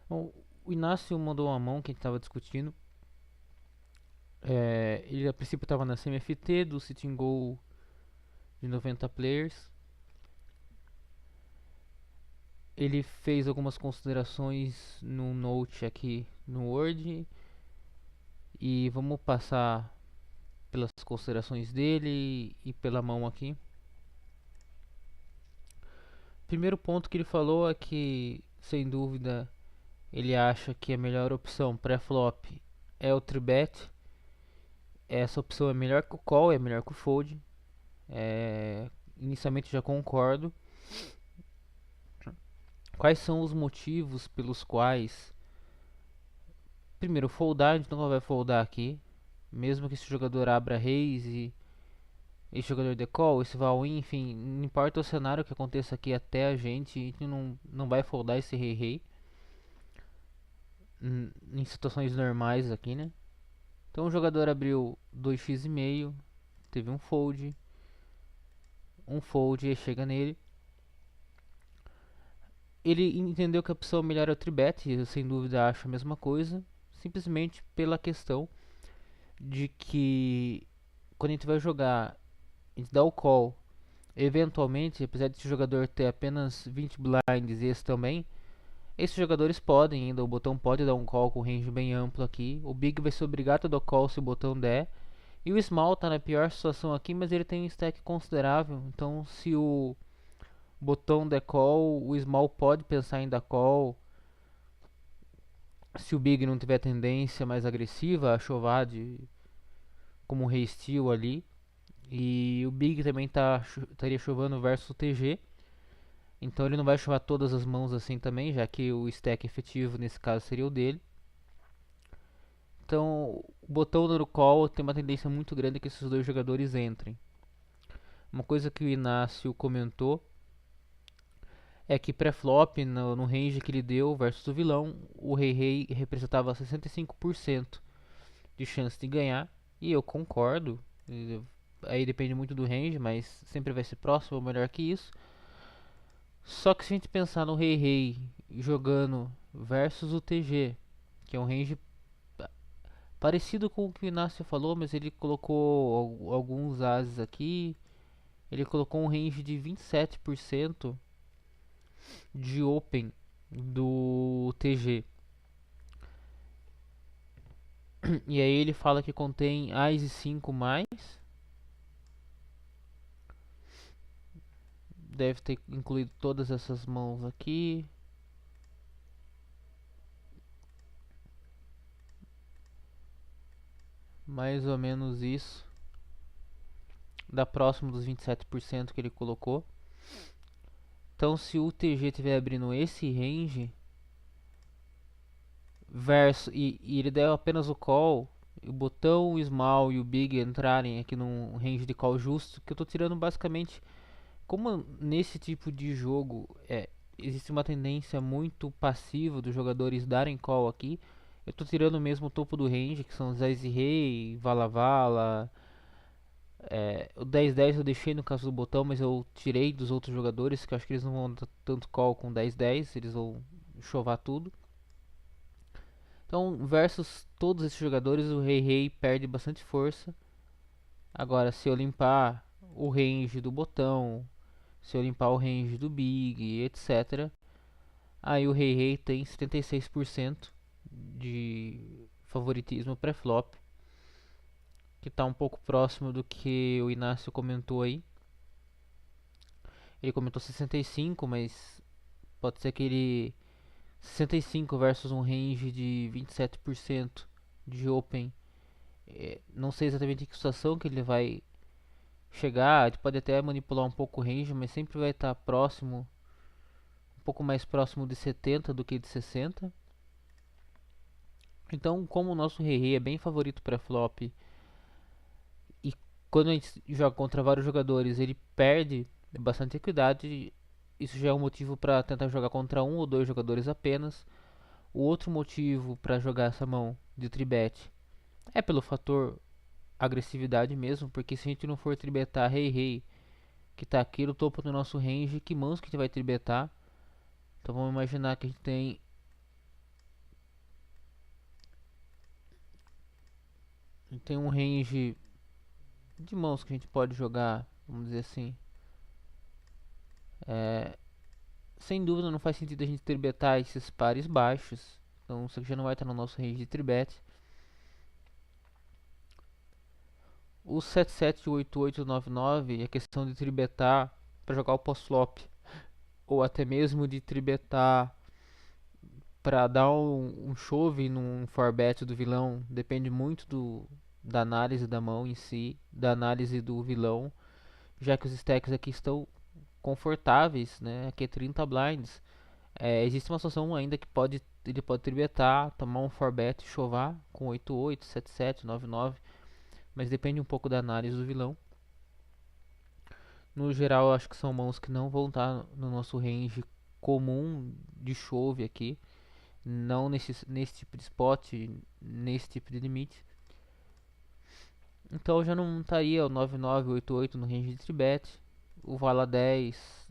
Bom, o Inácio mandou uma mão que a gente estava discutindo. Ele a princípio estava na CMFT do Sitting Goal de 90 players. Ele fez algumas considerações no Note aqui no Word e vamos passar pelas considerações dele e pela mão aqui. Primeiro ponto que ele falou é que, sem dúvida, ele acha que a melhor opção pré-flop é o tribet. Essa opção é melhor que o call, é melhor que o fold. Inicialmente já concordo. Quais são os motivos pelos quais? Primeiro, foldar, a gente nunca vai foldar aqui. Mesmo que esse jogador abra raise, esse jogador de call, esse all-in, enfim, não importa o cenário que aconteça aqui até a gente não vai foldar esse rei-rei em situações normais aqui, né? Então o jogador abriu 2x, teve um fold e chega nele. Ele entendeu que a opção melhor é o tribet, eu sem dúvida acho a mesma coisa, simplesmente pela questão de que quando a gente vai jogar, a gente dá o call, eventualmente, apesar de esse jogador ter apenas 20 blinds e esse também, esses jogadores podem ainda, o botão pode dar um call com range bem amplo aqui, o big vai ser obrigado a dar call se o botão der, e o small está na pior situação aqui, mas ele tem um stack considerável, então se o botão der call, o small pode pensar em dar call, se o big não tiver tendência mais agressiva a chovar como um rei steel ali, e o big também estaria chovando versus o TG, então ele não vai chover todas as mãos assim também, já que o stack efetivo nesse caso seria o dele. Então o botão do call tem uma tendência muito grande que esses dois jogadores entrem. Uma coisa que o Inácio comentou é que pré-flop, no range que ele deu versus o vilão, o rei-rei representava 65% de chance de ganhar, e eu concordo. Aí depende muito do range, mas sempre vai ser próximo ou melhor que isso. Só que se a gente pensar no rei-rei jogando versus o TG, que é um range parecido com o que o Inácio falou, mas ele colocou alguns ases aqui. Ele colocou um range de 27% de open do TG. E aí ele fala que contém Ás e 5 mais. Deve ter incluído todas essas mãos aqui. Mais ou menos isso. Dá próximo dos 27% que ele colocou. Então se o TG estiver abrindo esse range e ele der apenas o call, o botão, o small e o big entrarem aqui num range de call justo, que eu estou tirando basicamente, como nesse tipo de jogo existe uma tendência muito passiva dos jogadores darem call aqui, eu estou tirando mesmo o topo do range, que são Zez e Rei, Vala Vala, o 10-10 eu deixei no caso do botão, mas eu tirei dos outros jogadores, que eu acho que eles não vão dar tanto call com 10-10, eles vão chovar tudo. Então, versus todos esses jogadores, o Rei perde bastante força. Agora, se eu limpar o range do botão, se eu limpar o range do Big, etc., aí o Rei tem 76% de favoritismo pré-flop, que está um pouco próximo do que o Inácio comentou aí. Ele comentou 65, mas pode ser que ele 65 versus um range de 27% de open. Não sei exatamente em que situação que ele vai chegar. Ele pode até manipular um pouco o range, mas sempre vai estar próximo, um pouco mais próximo de 70 do que de 60. Então, como o nosso rei é bem favorito para flop e quando a gente joga contra vários jogadores ele perde bastante equidade, isso já é um motivo para tentar jogar contra um ou dois jogadores apenas. O outro motivo para jogar essa mão de tribet é pelo fator agressividade mesmo, porque se a gente não for tribetar rei, que está aqui no topo do nosso range, que mãos que a gente vai tribetar? Então vamos imaginar que a gente tem tem um range de mãos que a gente pode jogar, vamos dizer assim. Sem dúvida não faz sentido a gente tribetar esses pares baixos. Então isso aqui já não vai estar no nosso range de tribet. O 77, 88, 99 é questão de tribetar para jogar o post-flop. Ou até mesmo de tribetar para dar um chove num forbet do vilão. Depende muito da análise da mão em si, da análise do vilão. Já que os stacks aqui estão confortáveis, né? Aqui é 30 blinds. Existe uma situação ainda que ele pode tribetar, tomar um forbet e chovar com 88, 77, 99, mas depende um pouco da análise do vilão. No geral, eu acho que são mãos que não vão estar no nosso range comum de chove aqui, não nesse tipo de spot, nesse tipo de limite. Então eu já não estaria o 99, 88 no range de tribet, o vala 10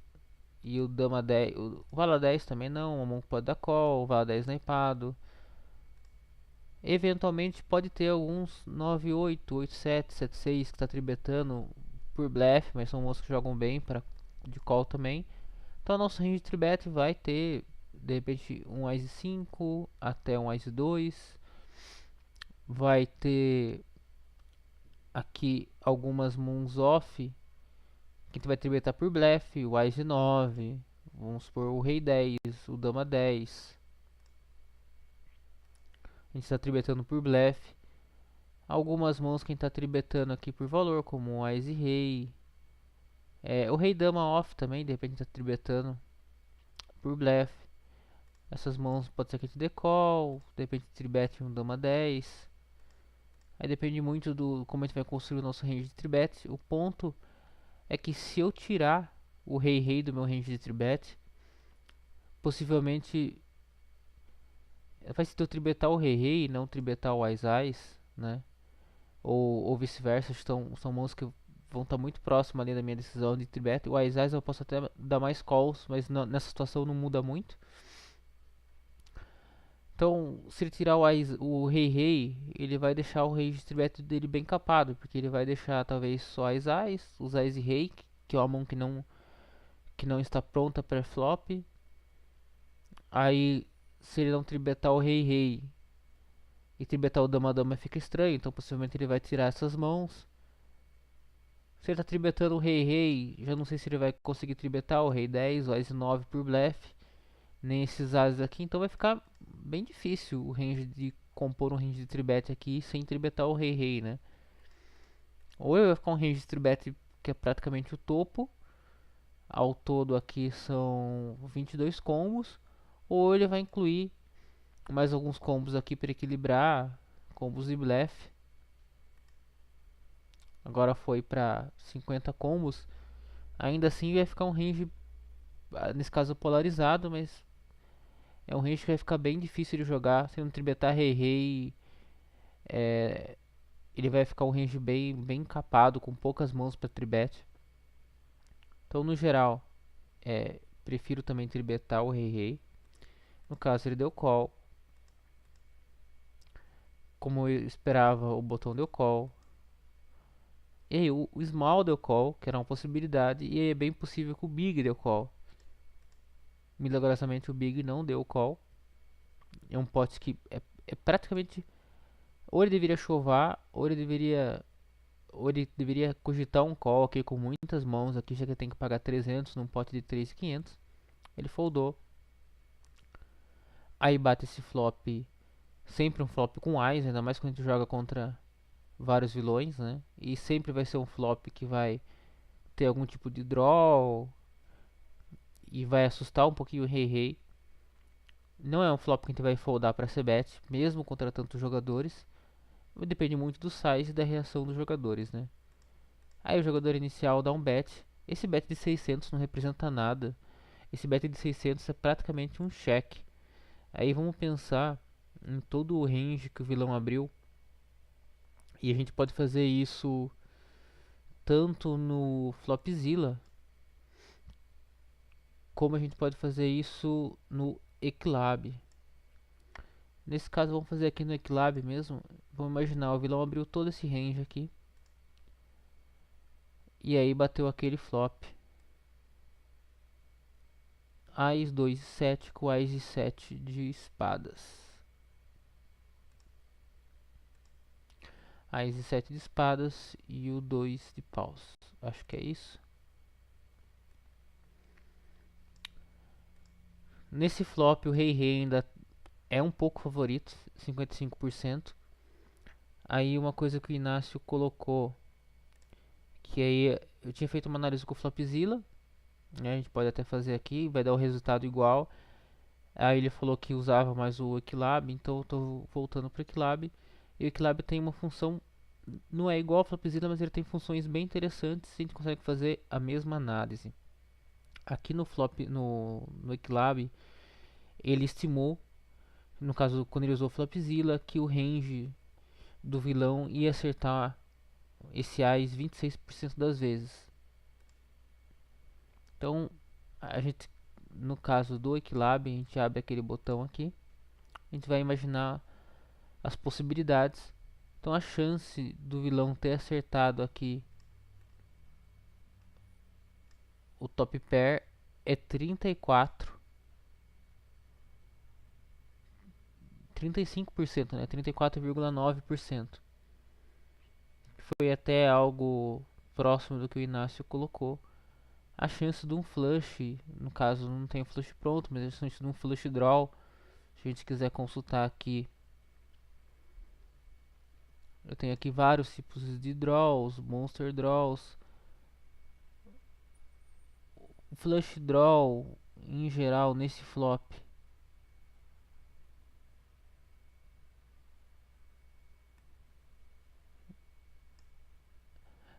e o dama 10, o vala 10 também não, a mão pode dar call, o vala 10 naipado. Eventualmente pode ter alguns 98, 87, 76 que está tribetando por blefe, mas são moços que jogam bem de call também. Então nosso range de tribet vai ter de repente um Ice 5 até um Ice 2. Vai ter aqui algumas moons off que a gente vai tribetar por blefe, o Ice 9, vamos supor o Rei 10, o Dama 10. A gente está tribetando por blefe. Algumas mãos quem está tribetando aqui por valor, como o Ice Rei. O Rei Dama off também, de repente está tribetando por blefe. Essas mãos pode ser que a gente dê call, de repente tribete um Dama 10. Aí depende muito do como a gente vai construir o nosso range de tribet. O ponto é que se eu tirar o Rei Rei do meu range de tribet, possivelmente vai ser eu tribetar o Rei Rei e não tribetar o Ais Ais, né? Ou vice-versa, são mãos que vão estar muito próximas ali da minha decisão de tribet. O Ais Ais eu posso até dar mais calls, mas nessa situação não muda muito. Então, se ele tirar o Rei Rei, ele vai deixar o range de tribet dele bem capado, porque ele vai deixar talvez só Ais Ais, os Ais e Rei, que é uma mão que não está pronta para flop. Aí, se ele não tribetar o Rei Rei e tribetar o Dama Dama fica estranho, então possivelmente ele vai tirar essas mãos. Se ele está tribetando o Rei Rei, já não sei se ele vai conseguir tribetar o Rei 10 ou As 9 por blefe, nem esses As aqui, então vai ficar bem difícil o range de compor um range de tribet aqui sem tribetar o Rei Rei, né? Ou ele vai ficar um range de tribet que é praticamente o topo, ao todo aqui são 22 combos, ou ele vai incluir mais alguns combos aqui para equilibrar, combos de blefe. Agora foi para 50 combos. Ainda assim vai ficar um range, nesse caso polarizado, mas é um range que vai ficar bem difícil de jogar. Se não tribetar Rei Rei, ele vai ficar um range bem capado, com poucas mãos para tribet. Então no geral, prefiro também tribetar o Rei Rei. No caso ele deu call. Como eu esperava, o botão deu call. E aí, o Small deu call, que era uma possibilidade, e é bem possível que o Big deu call. Milagrosamente o Big não deu call. É um pot que é praticamente. Ou ele deveria chovar, ou ele deveria cogitar um call aqui com muitas mãos aqui, já que tem que pagar 300 num pot de 3.500. Ele foldou. Aí bate esse flop, sempre um flop com Ais, ainda mais quando a gente joga contra vários vilões, né? E sempre vai ser um flop que vai ter algum tipo de draw e vai assustar um pouquinho o Rei Rei. Não é um flop que a gente vai foldar para c-bet, mesmo contra tantos jogadores. Depende muito do size e da reação dos jogadores, né? Aí o jogador inicial dá um bet. Esse bet de 600 não representa nada. Esse bet de 600 é praticamente um cheque. Aí vamos pensar em todo o range que o vilão abriu. E a gente pode fazer isso tanto no Flopzilla, como a gente pode fazer isso no Eclab. Nesse caso, vamos fazer aqui no Equilab mesmo. Vamos imaginar, o vilão abriu todo esse range aqui. E aí bateu aquele flop. Ás 2 e 7 com Ás e 7 de espadas. Ás e 7 de espadas e o 2 de paus. Acho que é isso. Nesse flop o rei ainda é um pouco favorito, 55%. Aí uma coisa que o Inácio colocou, que aí eu tinha feito uma análise com o Flopzilla, né, a gente pode até fazer aqui, vai dar o resultado igual. Aí ele falou que usava mais o Equilab, então eu estou voltando para o Equilab. E o Equilab tem uma função, não é igual ao Flopzilla, mas ele tem funções bem interessantes e a gente consegue fazer a mesma análise. Aqui no Equilab, ele estimou, no caso quando ele usou o Flopzilla, que o range do vilão ia acertar esse AIS 26% das vezes. Então, a gente, no caso do Equilab, a gente abre aquele botão aqui, a gente vai imaginar as possibilidades. Então, a chance do vilão ter acertado aqui o top pair é 35%, né? 34,9%. Foi até algo próximo do que o Inácio colocou. A chance de um flush, no caso não tem flush pronto, mas a chance de um flush draw, se a gente quiser consultar aqui, eu tenho aqui vários tipos de draws, monster draws, o flush draw em geral nesse flop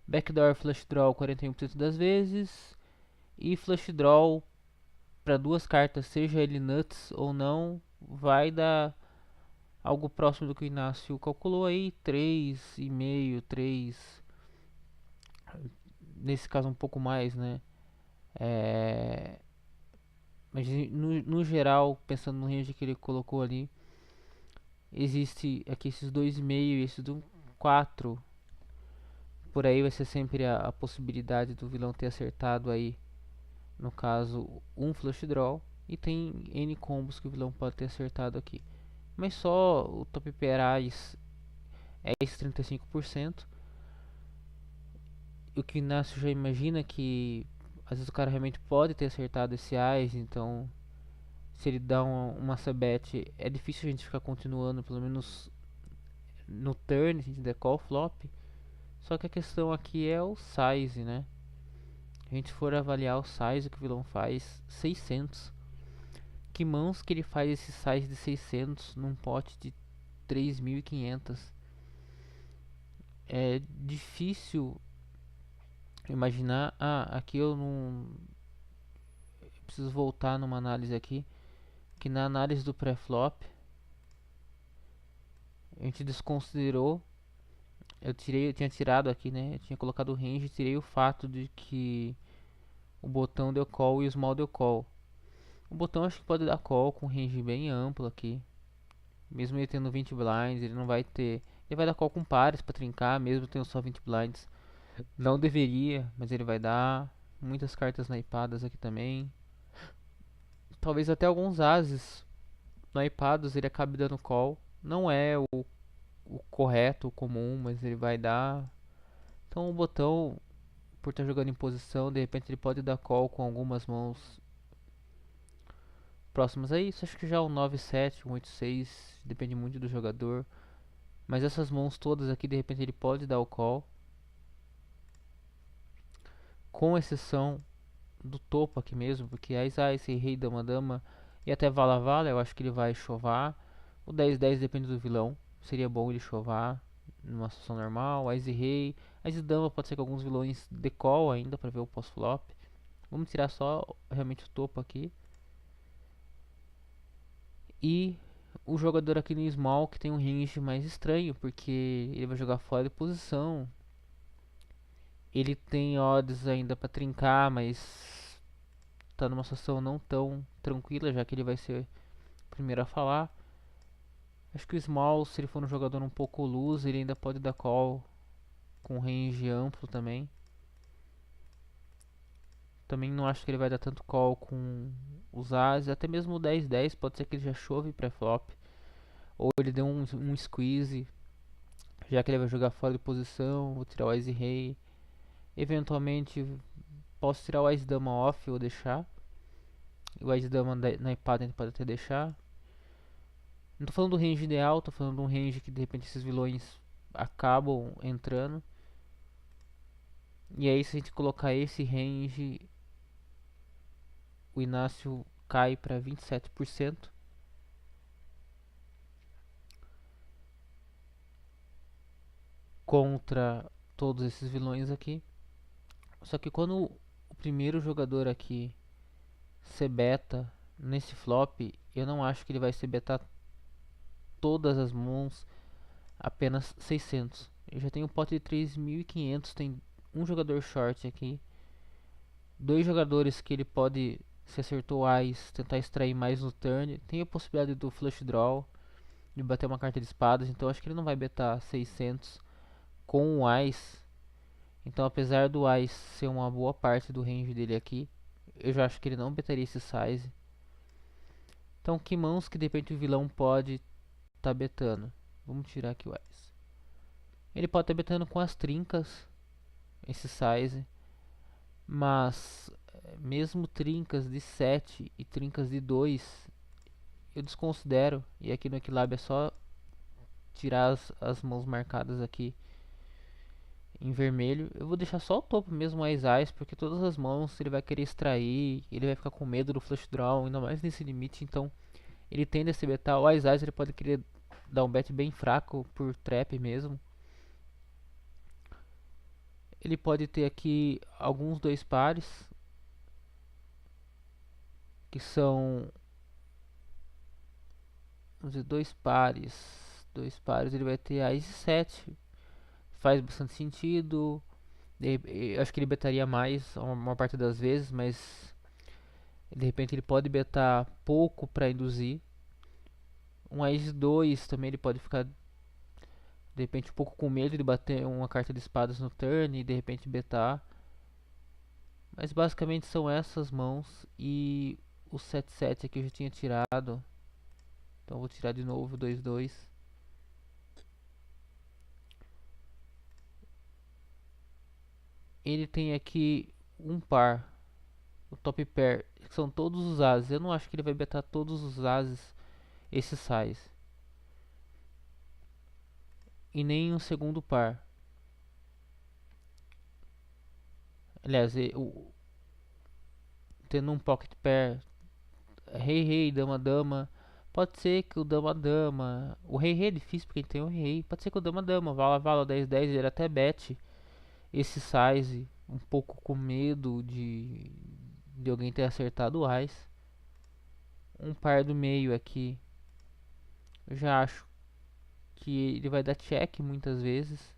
backdoor flush draw 41% das vezes e flush draw para duas cartas, seja ele nuts ou não, vai dar algo próximo do que o Inácio calculou aí, 3,5, 3, nesse caso um pouco mais, né? É, mas no geral, pensando no range que ele colocou ali, existe aqui esses 2,5 e esse do 4. Por aí vai ser sempre a possibilidade do vilão ter acertado aí, no caso, um flush draw. E tem N combos que o vilão pode ter acertado aqui. Mas só o top pair Ás é esse 35%. O que o Inácio já imagina que às vezes o cara realmente pode ter acertado esse Ás, então se ele dá uma sabete, é difícil a gente ficar continuando, pelo menos no turn, se a gente der call flop. Só que a questão aqui é o size, né? Se a gente for avaliar o size que o vilão faz, 600. Que mãos que ele faz esse size de 600 num pote de 3.500? É difícil imaginar. Ah, aqui eu não. Eu preciso voltar numa análise aqui. Que na análise do pré-flop a gente desconsiderou. Eu tinha tirado aqui, né? Eu tinha colocado o range e tirei o fato de que o botão deu call e o small deu call. O botão acho que pode dar call com range bem amplo aqui. Mesmo ele tendo 20 blinds, ele não vai ter. Ele vai dar call com pares para trincar, mesmo tendo só 20 blinds. Não deveria, mas ele vai dar. Muitas cartas naipadas aqui também. Talvez até alguns ases naipados ele acabe dando call. Não é o correto, o comum, mas ele vai dar. Então o botão, por estar jogando em posição, de repente ele pode dar call com algumas mãos próximas a isso. Acho que já um 9-7, um 8-6, depende muito do jogador. Mas essas mãos todas aqui, de repente ele pode dar o call. Com exceção do topo aqui mesmo, porque Ás, Rei, Dama, Dama e até Vala Vala, eu acho que ele vai chovar. O 10-10 depende do vilão, seria bom ele chovar numa situação normal. Ás e Rei, Ás e Dama pode ser que alguns vilões decall ainda para ver o pós-flop. Vamos tirar só realmente o topo aqui. E o jogador aqui no small que tem um range mais estranho, porque ele vai jogar fora de posição. Ele tem odds ainda para trincar, mas tá numa situação não tão tranquila, já que ele vai ser o primeiro a falar. Acho que o Small, se ele for um jogador um pouco loose, ele ainda pode dar call com range amplo também. Também não acho que ele vai dar tanto call com os As, até mesmo o 10-10 pode ser que ele já chove pré-flop. Ou ele dê um squeeze, já que ele vai jogar fora de posição, vou tirar o Ice Rei. Eventualmente posso tirar o Ice Dama off ou deixar. O Ice Dama na ipada a gente pode até deixar. Não tô falando do range ideal, tô falando de um range que de repente esses vilões acabam entrando. E aí se a gente colocar esse range, o Inácio cai para 27%. Contra todos esses vilões aqui. Só que quando o primeiro jogador aqui se beta nesse flop, eu não acho que ele vai se betar todas as mãos, apenas 600. Eu já tenho um pote de 3.500, tem um jogador short aqui, dois jogadores que ele pode, se acertou Ais, tentar extrair mais no turn. Tem a possibilidade do flush draw, de bater uma carta de espadas, então acho que ele não vai betar 600 com o Ais. Então, apesar do Ice ser uma boa parte do range dele aqui, eu já acho que ele não betaria esse size. Então, que mãos que de repente o vilão pode estar betando? Vamos tirar aqui o Ice. Ele pode estar betando com as trincas, esse size. Mas, mesmo trincas de 7 e trincas de 2, eu desconsidero. E aqui no Equilab é só tirar as mãos marcadas aqui em vermelho. Eu vou deixar só o topo mesmo, as Ais, porque todas as mãos ele vai querer extrair, ele vai ficar com medo do flush draw, ainda mais nesse limite, então ele tende a se betar. O as Ais ele pode querer dar um bet bem fraco por trap mesmo. Ele pode ter aqui alguns dois pares, que são, vamos dizer, dois pares ele vai ter Ais e 7, faz bastante sentido. Eu acho que ele betaria mais uma parte das vezes, mas de repente ele pode betar pouco para induzir. Um Ace 2 também ele pode ficar de repente um pouco com medo de bater uma carta de espadas no turn e de repente betar. Mas basicamente são essas mãos e o 7-7 aqui eu já tinha tirado. Então vou tirar de novo o 2-2. Ele tem aqui um par, o top pair, que são todos os ases. Eu não acho que ele vai betar todos os ases esse size. E nem um segundo par. Aliás, tendo um pocket pair, rei, rei, dama, dama. Pode ser que o dama, dama. O rei, rei é difícil porque tem o rei, rei. Pode ser que o dama, dama, vala, vala, 10, 10. Ele até bet esse size. Um pouco com medo de alguém ter acertado o Ice. Um par do meio aqui. Eu já acho que ele vai dar check muitas vezes.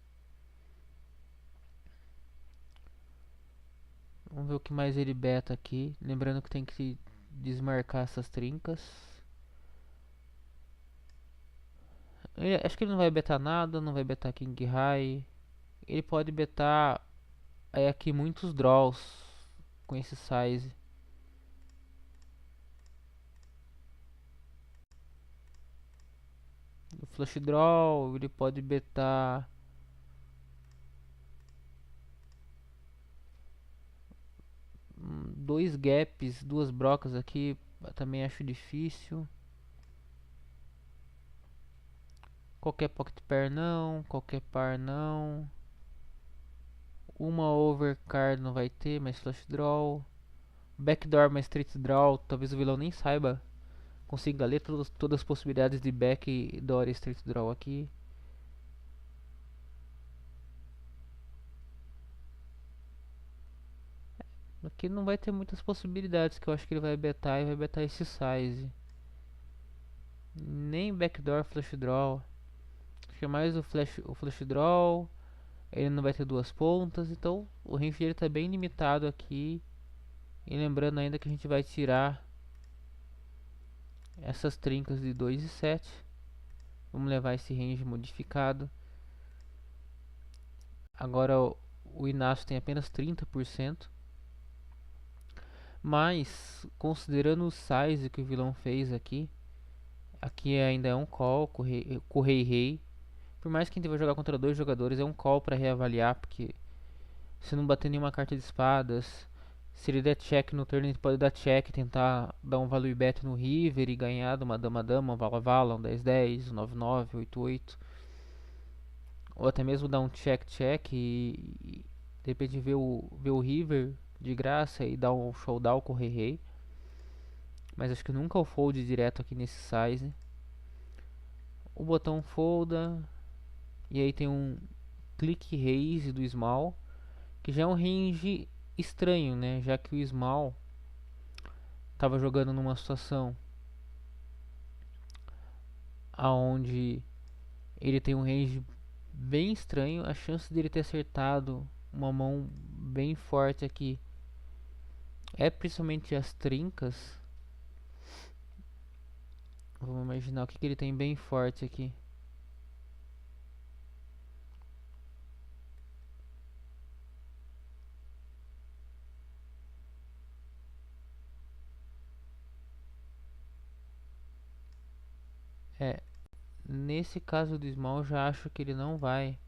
Vamos ver o que mais ele beta aqui. Lembrando que tem que desmarcar essas trincas. Acho que ele não vai betar nada, não vai betar King High. Ele pode betar aqui muitos draws com esse size. O flush draw, ele pode betar dois gaps, duas brocas aqui, também acho difícil. Qualquer pocket pair não, qualquer par não. Uma overcard não vai ter, mas flush draw. Backdoor, mas straight draw, talvez o vilão nem saiba. Consiga ler todas as possibilidades de backdoor e straight draw aqui. Aqui não vai ter muitas possibilidades, que eu acho que ele vai betar e vai betar esse size. Nem backdoor flush draw. Acho que é mais o flush draw. Ele não vai ter duas pontas, então o range dele está bem limitado aqui. E lembrando ainda que a gente vai tirar essas trincas de 2 e 7. Vamos levar esse range modificado. Agora o Inácio tem apenas 30%. Mas, considerando o size que o vilão fez aqui, aqui ainda é um call com o rei. Por mais que a gente vai jogar contra dois jogadores, é um call para reavaliar, porque se não bater nenhuma carta de espadas, se ele der check no turno, ele pode dar check, tentar dar um value bet no river e ganhar de uma dama-dama, um vala-vala, um 10-10, um 9-9, 8-8. Ou até mesmo dar um check-check e de repente ver o river de graça e dar um showdown com o rei. Mas acho que nunca o fold direto aqui nesse size. O botão folda. E aí tem um click raise do small, que já é um range estranho, né? Já que o small estava jogando numa situação aonde ele tem um range bem estranho, a chance dele ter acertado uma mão bem forte aqui é principalmente as trincas. Vamos imaginar o que ele tem bem forte aqui. É, nesse caso do small, já acho que ele não vai.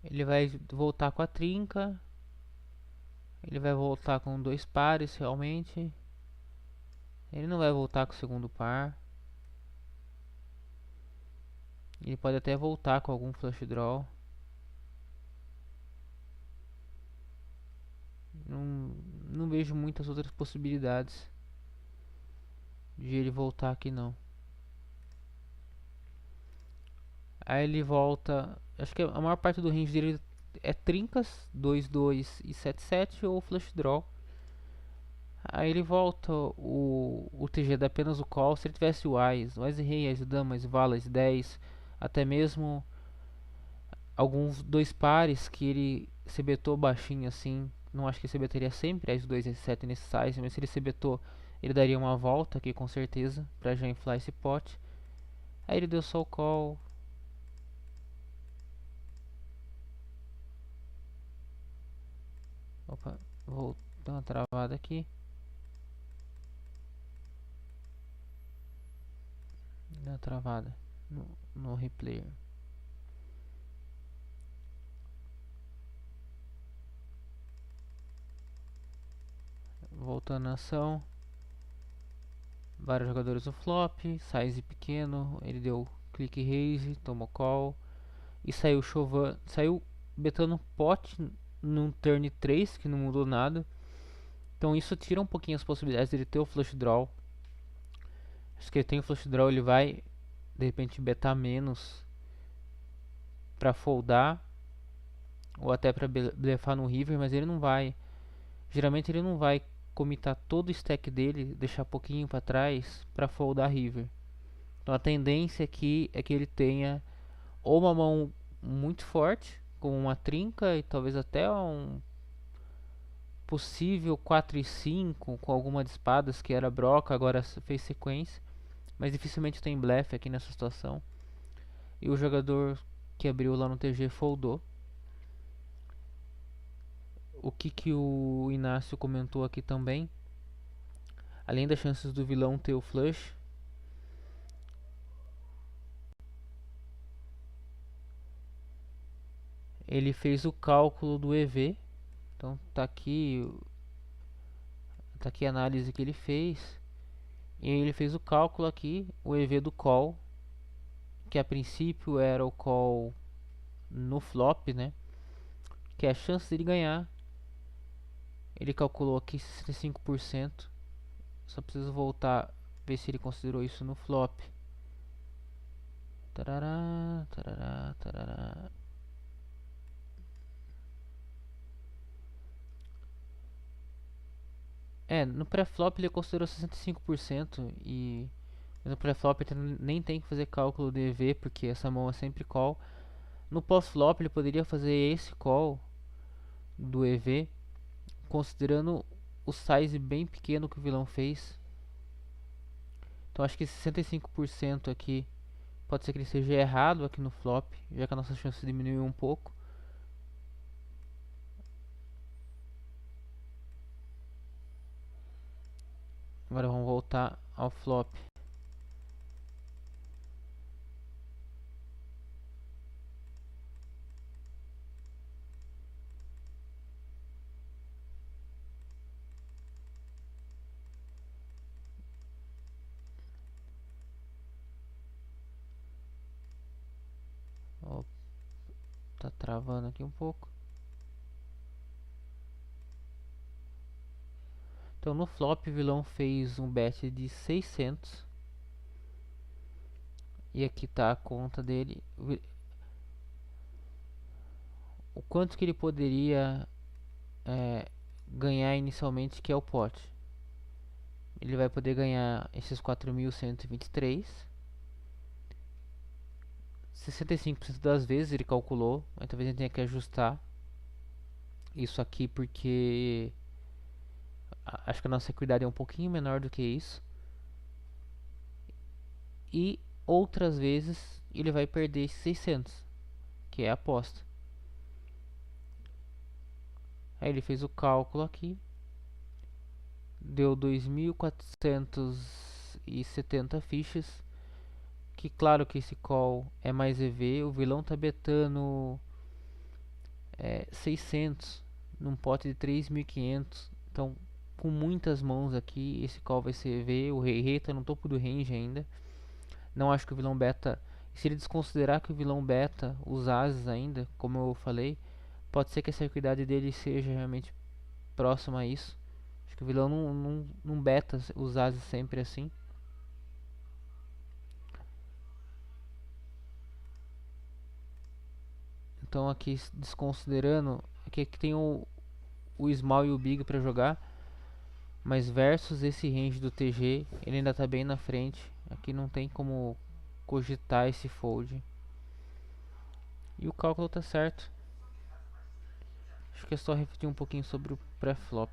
Ele vai voltar com a trinca. Ele vai voltar com dois pares realmente. Ele não vai voltar com o segundo par. Ele pode até voltar com algum flush draw. Não vejo muitas outras possibilidades de ele voltar aqui não. Aí ele volta. Acho que a maior parte do range dele é trincas, 2-2 e 7-7 ou flush draw. Aí ele volta o TG dá apenas o call. Se ele tivesse o Ás e Rei, Ás e Dama, Ás e Vala, Ás e 10, até mesmo alguns dois pares que ele se betou baixinho assim. Não acho que ele se betaria sempre Ás 2 e 7 nesse size, mas se ele se betou, ele daria uma volta aqui com certeza pra já inflar esse pote. Aí ele deu só o call. Opa, vou dar uma travada aqui. Dá uma travada no replayer. Voltando à ação. Vários jogadores no flop, size pequeno, ele deu click raise, tomou call e saiu chovando, saiu betando pote num turn 3 que não mudou nada. Então isso tira um pouquinho as possibilidades dele ter o flush draw. Acho que ele tem o flush draw, ele vai de repente betar menos para foldar ou até para blefar no river, mas ele não vai. Geralmente ele não vai comitar todo o stack dele, deixar pouquinho para trás para foldar river. Então a tendência aqui é que ele tenha ou uma mão muito forte, com uma trinca e talvez até um possível 4 e 5 com alguma de espadas que era broca, agora fez sequência, mas dificilmente tem blefe aqui nessa situação. E o jogador que abriu lá no TG foldou. O que o Inácio comentou aqui também, além das chances do vilão ter o flush, ele fez o cálculo do EV. Então tá aqui a análise que ele fez. E ele fez o cálculo aqui, o EV do call, que a princípio era o call no flop, né? Que é a chance dele ganhar. Ele calculou aqui 65%. Só preciso voltar, ver se ele considerou isso no flop. Tarará, tarará, tarará. No pré-flop ele considerou 65% e no pré-flop ele nem tem que fazer cálculo de EV porque essa mão é sempre call. No pós-flop ele poderia fazer esse call do EV considerando o size bem pequeno que o vilão fez. Então acho que 65% aqui Pode ser que ele seja errado aqui no flop, já que a nossa chance diminuiu um pouco. Agora vamos voltar ao flop. Ó, tá travando aqui um pouco. Então no flop o vilão fez um bet de 600. E aqui tá a conta dele. O quanto que ele poderia ganhar inicialmente, que é o pote. Ele vai poder ganhar esses 4.123. 65% das vezes ele calculou, mas talvez ele tenha que ajustar isso aqui porque acho que a nossa equidade é um pouquinho menor do que isso. E outras vezes ele vai perder esses 600, que é a aposta. Aí ele fez o cálculo aqui, deu 2.470 fichas. Que claro que esse call é mais EV, o vilão tá betando 600 num pote de 3.500. Então, com muitas mãos aqui, esse call vai ser EV. O rei tá no topo do range ainda. Não acho que o vilão beta. Se ele desconsiderar que o vilão beta os ases ainda, como eu falei, pode ser que essa equidade dele seja realmente próxima a isso. Acho que o vilão não beta os ases sempre assim. Então aqui desconsiderando, aqui tem o small e o big para jogar, mas versus esse range do TG, ele ainda está bem na frente. Aqui não tem como cogitar esse fold. E o cálculo tá certo. Acho que é só refletir um pouquinho sobre o pré-flop.